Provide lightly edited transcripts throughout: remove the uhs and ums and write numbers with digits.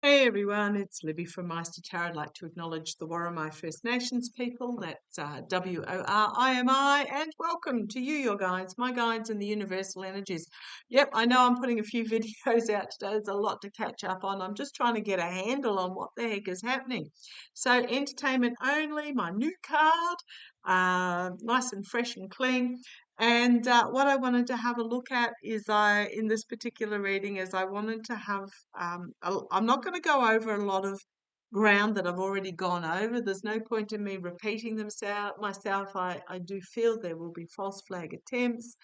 Hey everyone, it's Libby from maighstirtarot. I'd like to acknowledge the Worimi First Nations people. That's WORIMI, and welcome to you, your guides, my guides, and the universal energies. Yep, I know I'm putting a few videos out today. There's a lot to catch up on. I'm just trying to get a handle on what the heck is happening. So, entertainment only, my new card, nice and fresh and clean. And what I wanted to have a look at is in this particular reading, is I wanted to have, I'm not going to go over a lot of ground that I've already gone over. There's no point in me repeating myself. I do feel there will be false flag attempts.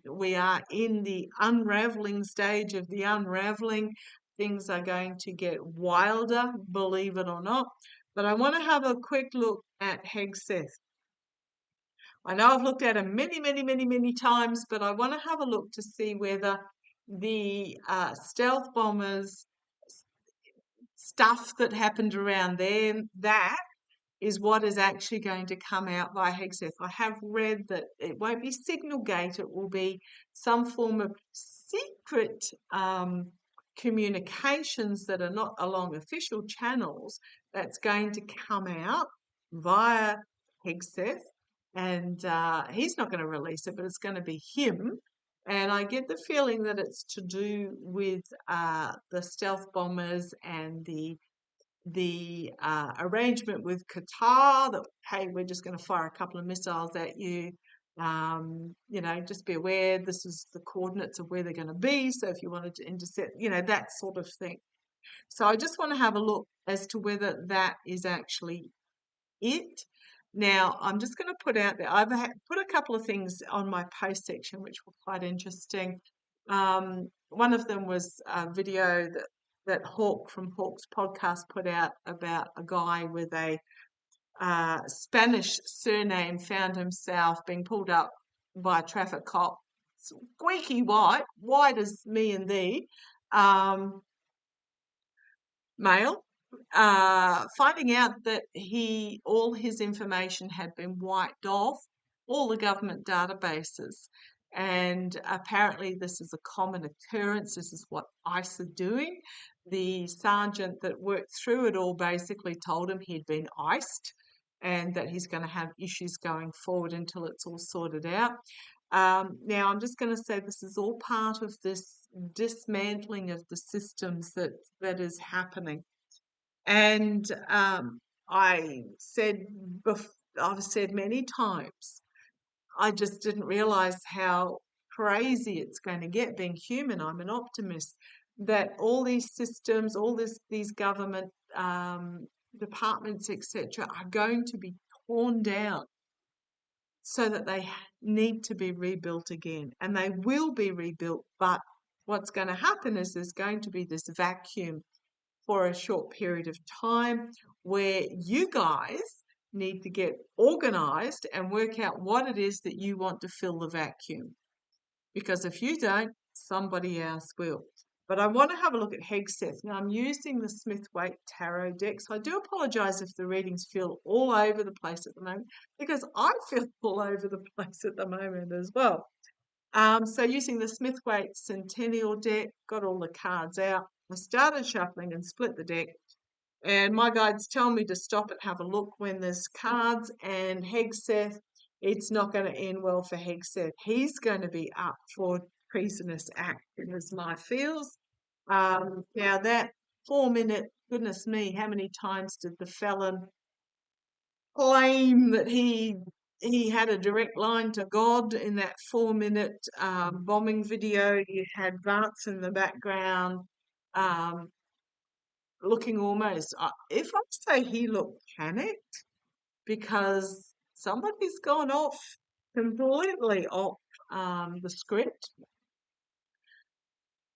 We are in the unraveling stage of the unraveling. Things are going to get wilder, believe it or not. But I want to have a quick look at Hegs. I know I've looked at them many, many, many, many times, but I want to have a look to see whether the stealth bombers stuff that happened around there, that is what is actually going to come out by Hegs. I have read that it won't be signal gate, it will be some form of secret communications that are not along official channels that's going to come out via Hegseth, and he's not going to release it, but it's going to be him. And I get the feeling that it's to do with the stealth bombers and the arrangement with Qatar that, hey, we're just going to fire a couple of missiles at you. Just be aware this is the coordinates of where they're going to be. So if you wanted to intercept, that sort of thing. So I just want to have a look as to whether that is actually it. Now, I'm just going to put out there, put a couple of things on my post section which were quite interesting. One of them was a video that Hawk from Hawk's podcast put out about a guy with a Spanish surname found himself being pulled up by a traffic cop, squeaky white as me and thee, male, finding out that all his information had been wiped off all the government databases. And apparently this is a common occurrence. This is what ICE are doing. The sergeant that worked through it all basically told him he'd been iced and that he's going to have issues going forward until it's all sorted out. Now, I'm just going to say this is all part of this dismantling of the systems that is happening. And I've said many times, I just didn't realize how crazy it's going to get. Being human, I'm an optimist that all these systems, these government departments, etc., are going to be torn down so that they need to be rebuilt again, and they will be rebuilt. But what's going to happen is there's going to be this vacuum for a short period of time where you guys need to get organized and work out what it is that you want to fill the vacuum. Because if you don't, somebody else will. But I want to have a look at Hegseth. Now, I'm using the Smith-Waite Tarot deck, so I do apologise if the readings feel all over the place at the moment, because I feel all over the place at the moment as well. So using the Smith-Waite Centennial deck, got all the cards out. I started shuffling and split the deck, and my guides tell me to stop and have a look when there's cards. And Hegseth, it's not going to end well for Hegseth. He's going to be up for treasonous act, as my feels. Now that 4 minute, goodness me, how many times did the felon claim that he had a direct line to God in that 4 minute bombing video? You had Vance in the background, looking almost, if I say he looked panicked, because somebody's gone off completely off the script.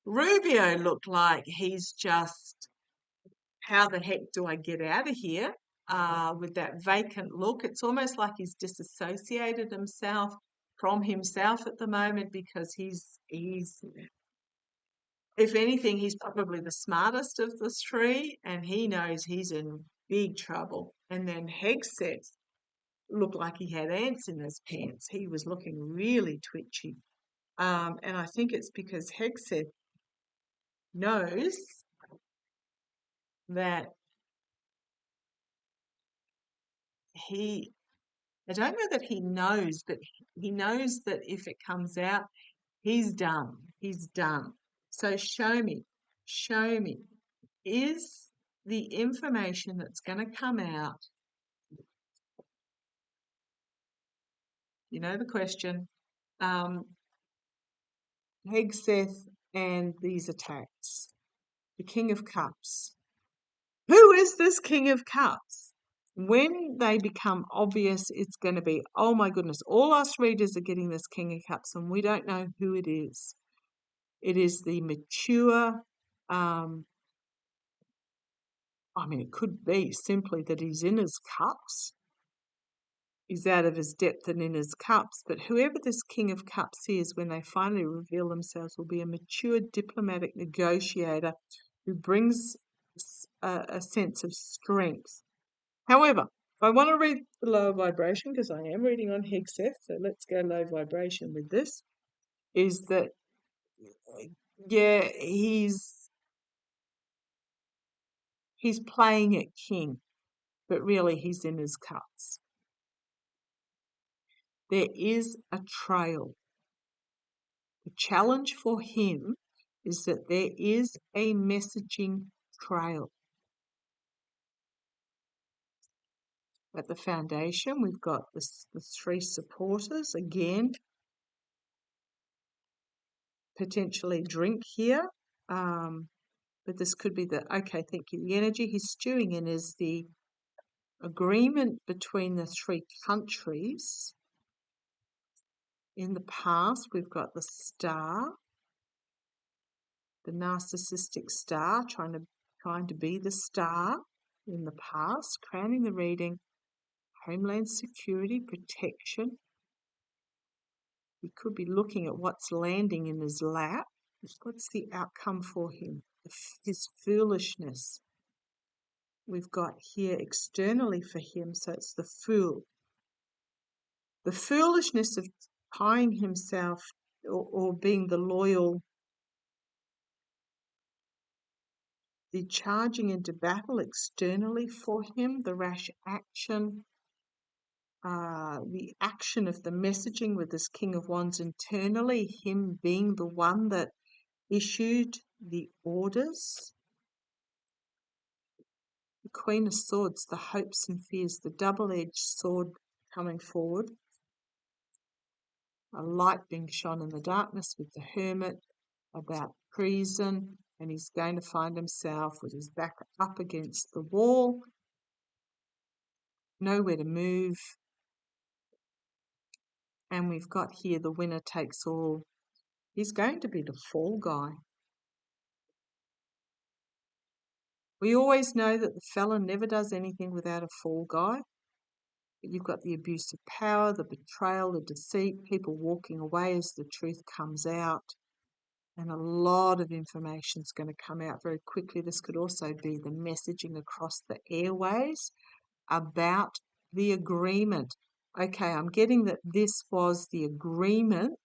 Rubio looked like he's just, how the heck do I get out of here? With that vacant look. It's almost like he's disassociated himself from himself at the moment, because he's if anything, he's probably the smartest of the three, and he knows he's in big trouble. And then Hegseth looked like he had ants in his pants. He was looking really twitchy. And I think it's because Hegseth knows that I don't know that he knows, but he knows that if it comes out, he's done. He's done. So show me, is the information that's going to come out, you know the question, Hegs and these attacks, the King of Cups. Who is this King of Cups? When they become obvious, it's going to be, oh my goodness, all us readers are getting this King of Cups and we don't know who it is. It is the mature, it could be simply that he's in his cups. He's out of his depth and in his cups. But whoever this King of Cups is, when they finally reveal themselves, will be a mature diplomatic negotiator who brings a sense of strength. However, if I want to read the lower vibration, because I am reading on Hegseth, so let's go low vibration with this, is that, yeah, he's playing at king, but really he's in his cups. There is a trail. The challenge for him is that there is a messaging trail. At the foundation, we've got the three supporters. Again, potentially drink here. But this could be the energy he's stewing in is the agreement between the three countries. In the past, we've got the star, the narcissistic star, trying to be the star in the past, crowning the reading, homeland security, protection. He could be looking at what's landing in his lap. What's the outcome for him? His foolishness. We've got here externally for him, so it's the fool. The foolishness of tying himself or being the loyal, the charging into battle externally for him, the rash action, the action of the messaging with this King of Wands internally, him being the one that issued the orders. The Queen of Swords, the hopes and fears, the double-edged sword coming forward. A light being shone in the darkness with the Hermit about treason, and he's going to find himself with his back up against the wall, nowhere to move. And we've got here the winner takes all. He's going to be the fall guy. We always know that the felon never does anything without a fall guy. But you've got the abuse of power, the betrayal, the deceit, people walking away as the truth comes out. And a lot of information is going to come out very quickly. This could also be the messaging across the airways about the agreement. Okay, I'm getting that this was the agreement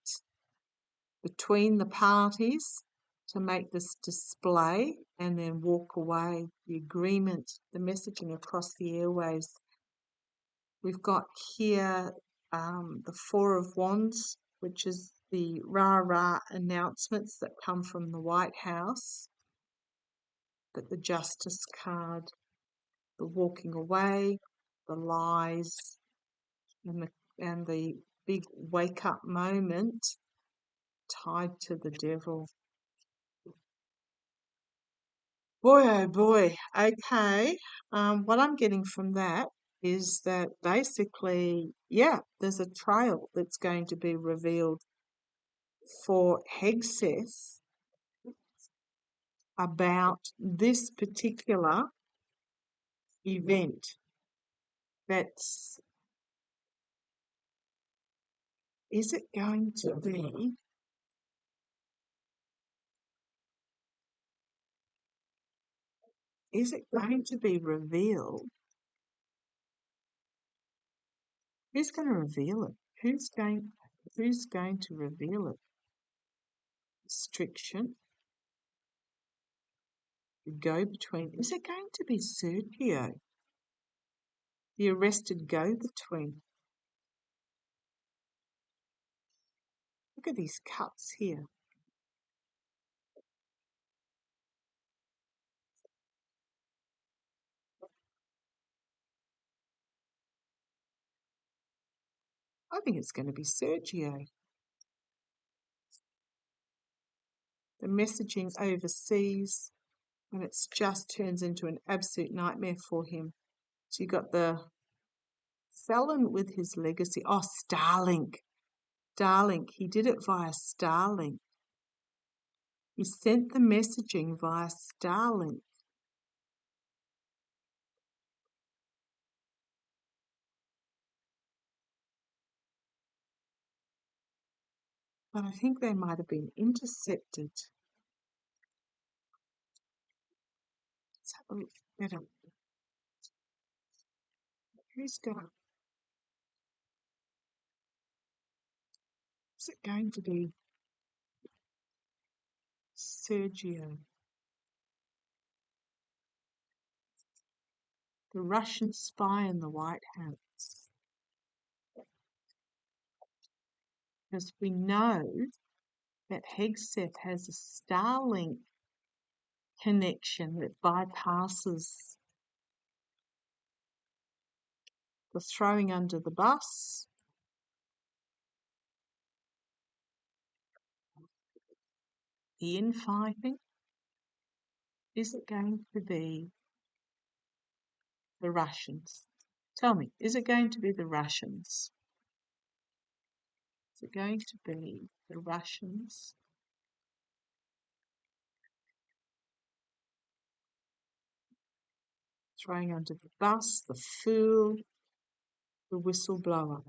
between the parties to make this display and then walk away. The agreement, the messaging across the airways. We've got here the Four of Wands, which is the rah-rah announcements that come from the White House. But the Justice card, the walking away, the lies, and the big wake-up moment tied to the Devil. Boy, oh boy. Okay. What I'm getting from that is that basically, there's a trail that's going to be revealed for Hegseth about this particular event. Is it going to be revealed? Who's going to reveal it? Who's going to reveal it? Restriction. The go-between. Is it going to be Sergio? The arrested go-between. Look at these cuts here. I think it's going to be Sergio. The messaging overseas, and it just turns into an absolute nightmare for him. So you got the felon with his legacy. Oh, Starlink. Starlink. He did it via Starlink. He sent the messaging via Starlink. But I think they might have been intercepted. Let's have a look better. Who's got it? Is it going to be Sergio? The Russian spy in the White House. Because we know that Hegs has a Starlink connection that bypasses the throwing under the bus, the infighting. Is it going to be the Russians? Tell me, is it going to be the Russians? Is it going to be the Russians? Throwing under the bus, the fool, the whistleblower.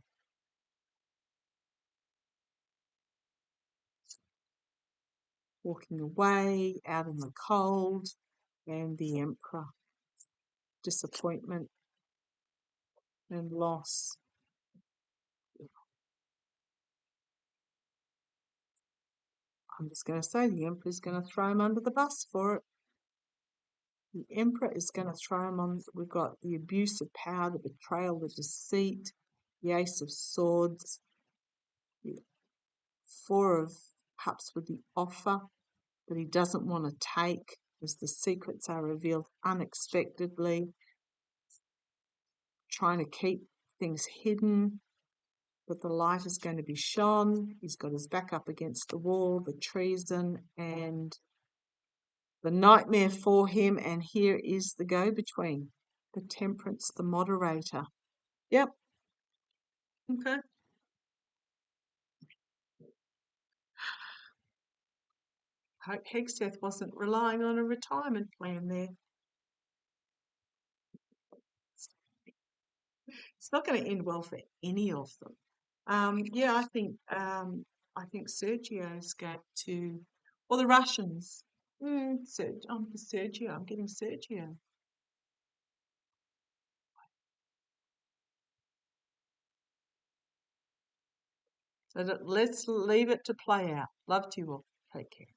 Walking away, out in the cold, and the Emperor. Disappointment and loss. I'm just going to say the Emperor's going to throw him under the bus for it. The Emperor is going to throw him on. We've got the abuse of power, the betrayal, the deceit, the Ace of Swords, the Four of Cups with the offer that he doesn't want to take as the secrets are revealed unexpectedly, trying to keep things hidden, but the light is going to be shone. He's got his back up against the wall, the treason and the nightmare for him, and here is the go-between, the Temperance, the moderator. Yep. Okay. Hope Hegseth wasn't relying on a retirement plan there. It's not going to end well for any of them. Yeah, I think Sergio is going to, or the Russians. Sergio. I'm getting Sergio. So let's leave it to play out. Love to you all. Take care.